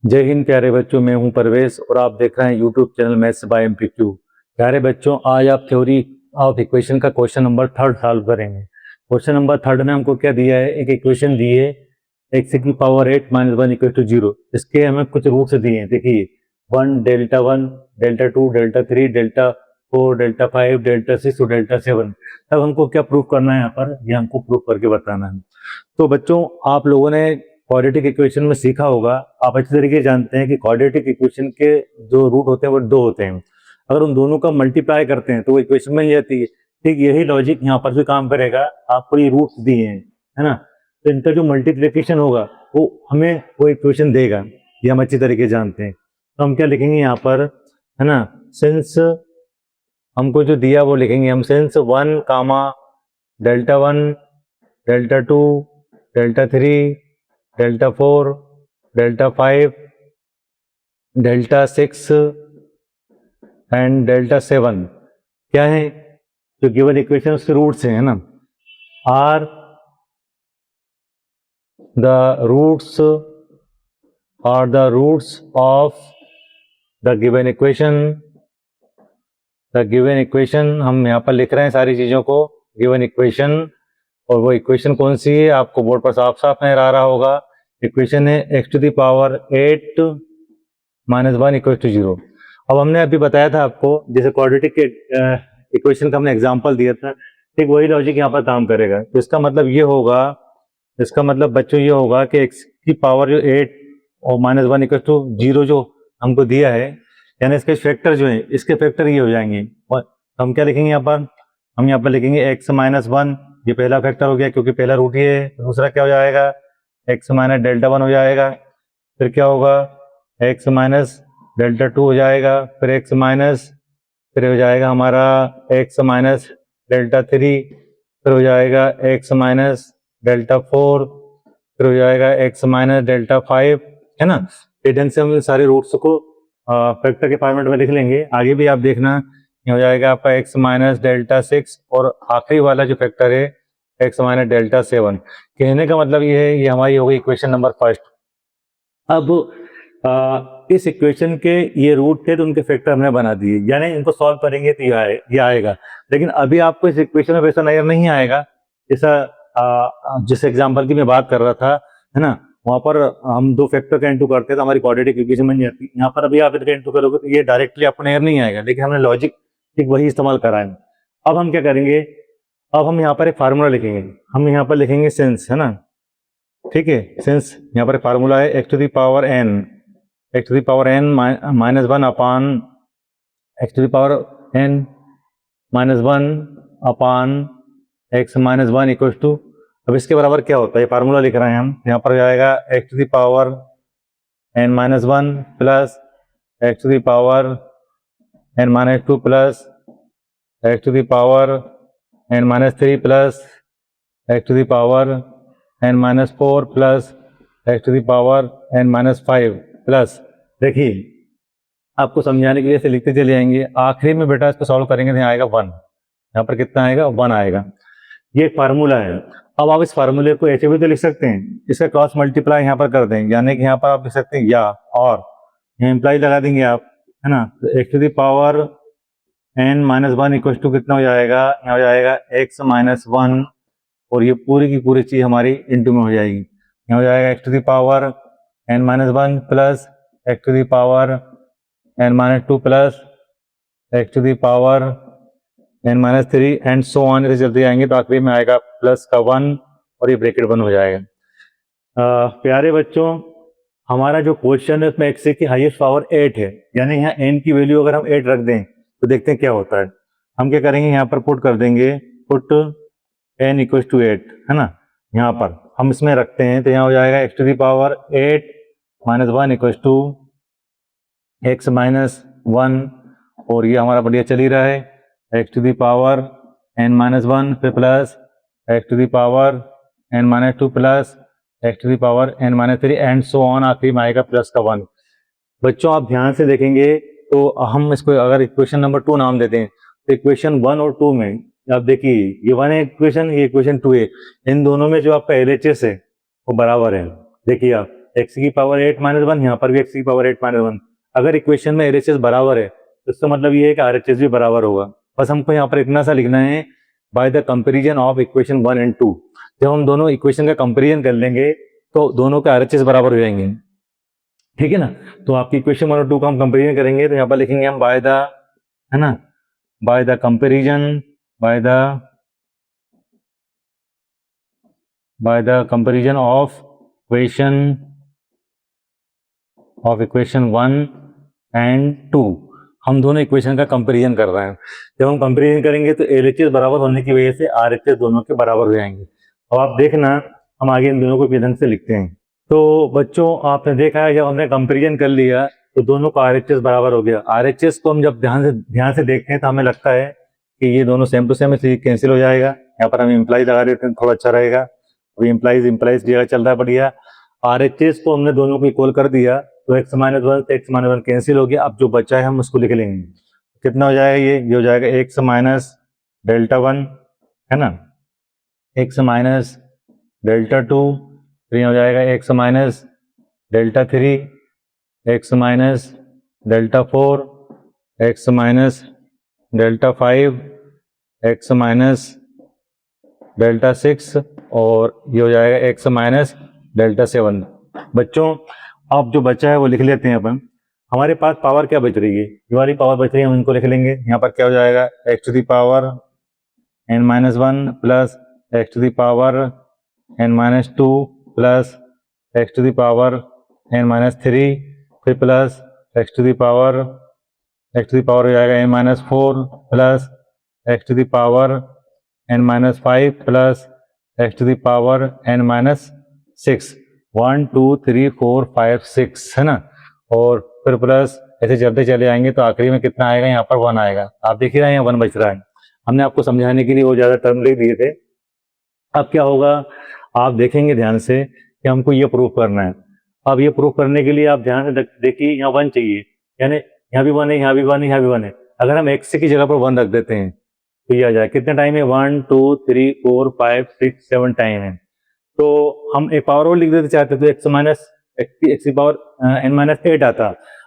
जय हिंद प्यारे बच्चों, मैं हूं परवेश और आप देख रहे हैं यूट्यूब चैनल मैथ्स बाय एमपीक्यू। प्यारे बच्चों, आज आप थ्योरी ऑफ इक्वेशन का क्वेश्चन नंबर 3 सॉल्व करेंगे। क्वेश्चन नंबर 3 में हमको क्या दिया है, एक इक्वेशन दी है x की पावर 8 - 1 = 0। इसके हमें कुछ रूट्स दिए हैं। देखिए 1 delta 1 delta 2 delta 3 delta 4 delta 5 delta 6 और डेल्टा 7। तब हमको क्या प्रूफ करना है, यहाँ पर ये हमको प्रूफ करके बताना है। तो बच्चों, आप लोगों ने क्वाड्रेटिक इक्वेशन में सीखा होगा, आप अच्छी तरीके से जानते हैं कि क्वाड्रेटिक इक्वेशन के जो रूट होते हैं वो 2 होते हैं। अगर उन दोनों का मल्टीप्लाई करते हैं तो वो इक्वेशन बन जाती है। ठीक यही लॉजिक यहाँ पर भी काम करेगा। आपको ये रूट्स दिए हैं, है ना, तो इनका जो मल्टीप्लिकेशन होगा वो हमें वो इक्वेशन देगा, ये हम अच्छी तरीके से जानते हैं। तो हम क्या लिखेंगे यहाँ पर, है ना, सिंस हमको जो दिया वो लिखेंगे हम, since 1 comma delta 1 delta 2 delta 3 delta 4 delta 5 delta 6 and delta 7 क्या है, जो गिवन इक्वेशन उसके रूट्स हैं, है ना, are the roots of the given equation. The given equation हम यहाँ पर लिख रहे हैं सारी चीजों को, गिवन इक्वेशन। और वो इक्वेशन कौन सी है, आपको बोर्ड पर साफ साफ नजर आ रहा होगा। इक्वेशन है x टू द पावर 8 - 1 = 0। अब हमने अभी बताया था आपको, जैसे क्वाड्रेटिक इक्वेशन का हमने एग्जांपल दिया था, ठीक वही लॉजिक यहाँ पर काम करेगा। तो इसका मतलब ये होगा, इसका मतलब बच्चों ये होगा कि x की पावर जो 8 और -1 = 0 जो हमको दिया है, यानी इसके फैक्टर जो है, इसके फैक्टर ये हो जाएंगे। और हम क्या लिखेंगे यहाँ पर, हम यहाँ पर लिखेंगे x - 1, ये पहला फैक्टर हो गया क्योंकि पहला रूट ये है। दूसरा क्या हो जाएगा, x - डेल्टा 1 हो जाएगा। फिर क्या होगा, x - डेल्टा 2 हो जाएगा। फिर फिर हो जाएगा हमारा x - डेल्टा 3। फिर हो जाएगा x - डेल्टा 4। फिर हो जाएगा x - डेल्टा 5, है ना। ढंग से हम सारे रूट्स को फैक्टर के फॉर्मेट में लिख लेंगे। आगे भी आप देखना, ये हो जाएगा आपका x - डेल्टा 6 और आखिरी वाला जो फैक्टर है x - डेल्टा 7। कहने का मतलब ये है, ये हमारी होगी इक्वेशन नंबर 1। अब इस इक्वेशन के ये रूट थे तो उनके फैक्टर हमने बना दिए, यानी इनको सॉल्व करेंगे तो ये आएगा। लेकिन अभी आपको इस इक्वेशन में वैसा नजर नहीं आएगा जैसा जिस एग्जाम्पल की मैं बात कर रहा था, है ना, वहां पर हम 2 फैक्टर का इंटू करते हैं तो हमारी क्वाड्रेटिक इक्वेशन बन जाती है। यहाँ पर अभी आप इनका इंटू करोगे तो ये डायरेक्टली आपको नजर नहीं आएगा, लेकिन हमने लॉजिक ठीक वही इस्तेमाल करा है। अब हम क्या करेंगे, अब हम यहाँ पर एक फार्मूला लिखेंगे। हम यहाँ पर लिखेंगे सिंस, है ना, ठीक है, सिंस यहाँ पर फार्मूला है x to the power n -1 upon x to the power n -1 upon x - 1 = अब इसके बराबर क्या होता है, ये फार्मूला लिख रहे हैं हम। यहाँ पर जाएगा x to the power n - 1 plus x to the power n - 2 plus x to the power n - 3 plus x to the power n - 4 plus x to the power n - 5 plus, देखिए आपको समझाने के लिए इसे लिखते चले जाएंगे। आखिरी में बेटा इसको सॉल्व करेंगे तो यहाँ आएगा 1। यहाँ पर कितना आएगा, 1 आएगा। ये एक फार्मूला है। अब आप इस फार्मूले को ऐसे भी तो लिख सकते हैं, इसका क्रॉस मल्टीप्लाई यहाँ पर कर देंगे, यानी कि यहाँ पर आप लिख सकते हैं या और, यहाँ इम्प्लाई लगा देंगे आप, है ना। तो x to the power n - 1 = कितना हो जाएगा, यहाँ हो जाएगा x - 1, और ये पूरी की पूरी चीज हमारी इंटू में हो जाएगी। यहाँ हो जाएगा x to the power n - 1 plus x to the power n - 2 plus x to the power n - 3 and so on, ऐसे चलते जाएंगे तो आखिरी में आएगा प्लस का 1 और ये ब्रैकेट बंद हो जाएगा। प्यारे बच्चों, हमारा जो क्वेश्चन है उसमें x की हाईएस्ट पावर 8 है, यानी यहाँ n की वैल्यू अगर हम 8 रख दें तो देखते हैं क्या होता है। हम क्या करेंगे, यहाँ पर पुट कर देंगे, पुट n = 8, है ना। यहाँ पर हम इसमें रखते हैं तो यहाँ हो जाएगा x to the power 8 - 1 = x - 1, और ये हमारा बढ़िया चल ही रहा है, x to the power n - 1 फिर plus x to the power n - 2 plus x to the power n - 3 and so on, आखिरी में आएगा प्लस का 1। बच्चों आप ध्यान से देखेंगे तो हम इसको अगर इक्वेशन नंबर 2 नाम देते हैं तो इक्वेशन 1 और 2 में आप देखिए, ये 1 है इक्वेशन, ये इक्वेशन 2 है, इन दोनों में जो आपका LHS है वो बराबर है। देखिए आप x की पावर 8 माइनस 1, यहाँ पर भी x की पावर 8 माइनस 1। अगर इक्वेशन में LHS बराबर है तो इसका मतलब ये है कि RHS भी बराबर होगा। बस हमको यहाँ पर इतना सा लिखना है, by the comparison of equation 1 and 2। जब हम दोनों इक्वेशन का कंपेरिजन कर लेंगे तो दोनों के RHS बराबर हो जाएंगे, ठीक है ना। तो आपकी इक्वेशन 1 और 2 का हम कंपेरिजन करेंगे तो यहाँ पर लिखेंगे हम बाय द, है ना, by the comparison, by the comparison of equation 1 and 2। हम दोनों इक्वेशन का कंपेरिजन कर रहे हैं। जब हम कंपेरिजन करेंगे तो LHS बराबर होने की वजह से RHS दोनों के बराबर हो जाएंगे। अब आप देखना हम आगे इन दोनों को किस ढंग से लिखते हैं। तो बच्चों आपने देखा है जब हमने कंपेरिजन कर लिया तो दोनों का RHS बराबर हो गया। RHS को हम जब ध्यान से देखते हैं तो हमें लगता है कि ये दोनों सेम टू सेम इसलिए कैंसिल हो जाएगा। यहाँ पर हम इम्प्लाइज लगा देते हैं, थोड़ा अच्छा रहेगा। अभी इम्प्लाइज जगह चल रहा है बढ़िया। RHS को हमने दोनों को इक्वल कर दिया तो x माइनस 1 से x माइनस 1 कैंसिल हो गया। अब जो बचा है हम उसको लिख लेंगे। कितना हो जाएगा ये हो जाएगा x माइनस डेल्टा 1, है ना, x माइनस डेल्टा 2, फिर हो जाएगा x minus delta 3, x minus delta 4, x minus delta 5, x minus delta 6 और ये हो जाएगा x माइनस डेल्टा 7। बच्चों अब जो बचा है वो लिख लेते हैं अपन। हमारे पास पावर क्या बच रही है, जो वाली पावर बच रही है हम इनको लिख लेंगे। यहाँ पर क्या हो जाएगा x to the power n minus 1 plus x to the power n minus 2 plus x to the power n minus 3, फिर plus x to the power हो जाएगा n minus 4 plus x to the power n minus 5 plus x to the power n minus 6। 1 2 3 4 5 6, है ना, और फिर plus ऐसे चलते चले आएंगे तो आखिरी में कितना आएगा, यहाँ पर 1 आएगा। आप देख ही रहे हैं 1 बच रहा है। हमने आपको समझाने के लिए वो ज़्यादा टर्म लिख दिए थे। अब क्या होगा आप देखेंगे ध्यान से कि हमको ये प्रूफ करना है। अब ये प्रूफ करने के लिए आप ध्यान से देखिए, यहाँ 1 चाहिए, यानी यहाँ भी 1 है, यहाँ भी 1 है, यहाँ भी 1 है। अगर हम x की जगह पर 1 रख देते हैं तो ये आ जाए। कितना टाइम है 1 2 3 4 5 6 7 टाइम है। तो हम एक पावर और लिख देते चाहते तो x माइनस एक्स की पावर n माइनस 8 आता।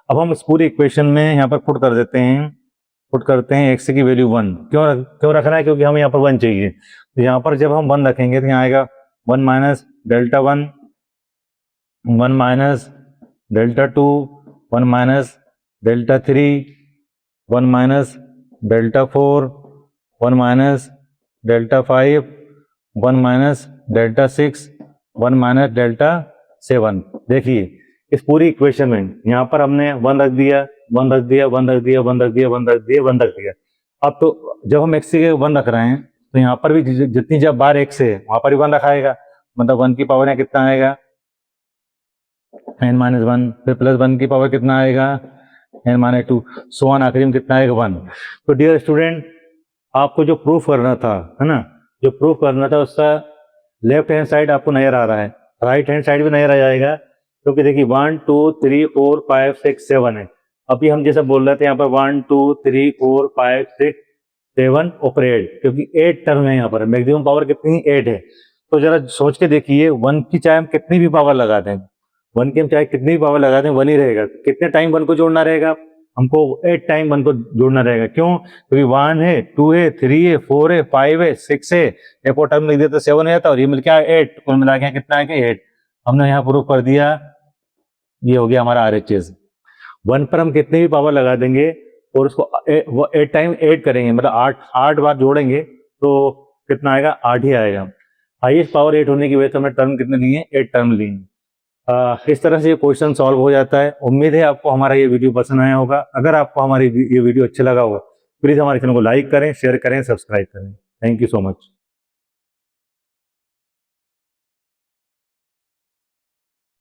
अब हम इस पूरी इक्वेशन में यहाँ पर पुट करते हैं x की वैल्यू 1। क्यों रखना है, क्योंकि हमें यहाँ पर 1 चाहिए। तो यहाँ पर जब हम 1 रखेंगे तो यहाँ आएगा 1 minus delta 1, 1 minus delta 2, 1 minus delta 3, 1 minus delta 4, 1 minus delta 5, 1 minus delta 6, 1 minus delta 7। देखिए इस पूरी इक्वेशन में यहाँ पर हमने 1 रख दिया, 1 रख दिया, 1 रख दिया, 1 रख दिया, 1 रख दिया, 1 रख दिया। अब तो जब हम x के 1 रख रहे हैं तो यहाँ पर भी जितनी जब बार x है वहां पर भी 1 रखाएगा, मतलब 1 की पावर यहाँ कितना आएगा n माइनस 1, फिर प्लस 1 की पावर कितना आएगा n माइनस 2, सो ऑन, आखिरी में कितना आएगा 1। तो डियर स्टूडेंट आपको जो प्रूफ करना था, है ना, जो प्रूफ करना था उसका लेफ्ट हैंड साइड आपको नजर आ रहा है, राइट हैंड साइड भी नजर आ जाएगा। क्योंकि देखिए 1 2 3 4 5 6 7 है। अभी हम जैसा बोल रहे थे यहाँ पर 1 2 3 4 5 6 7 और 8, क्योंकि 8 टर्म है यहाँ पर, मैक्सिमम पावर कितनी 8 है। तो जरा सोच के देखिए 1 की चाहे हम कितनी भी पावर लगा दें, 1 की हम चाहे कितनी भी पावर लगा दें 1 ही रहेगा। कितने टाइम 1 को जोड़ना रहेगा, हमको 8 टाइम 1 को जोड़ना रहेगा। क्यों, क्योंकि 1 है, 2 है, 3 है, 4 है, 5 है, 6 है, एक और टर्म लिख देते 7 हो जाता और ये मिल के 8, कुल मिला के कितना है 8। हमने यहाँ प्रूफ कर दिया, ये हो गया हमारा RHS। 1 पर हम कितनी भी पावर लगा देंगे और उसको 8 टाइम 8 करेंगे, मतलब 8 बार जोड़ेंगे तो कितना आएगा 8 ही आएगा। हाईएस्ट पावर 8 होने की वजह से हमने टर्म कितने लिए 8 टर्म लिए। इस तरह से ये क्वेश्चन सॉल्व हो जाता है। उम्मीद है आपको हमारा ये वीडियो पसंद आया होगा। अगर आपको हमारी ये वीडियो अच्छा लगा हो प्लीज़ हमारे चैनल को लाइक करें, शेयर करें, सब्सक्राइब करें। Thank you so much.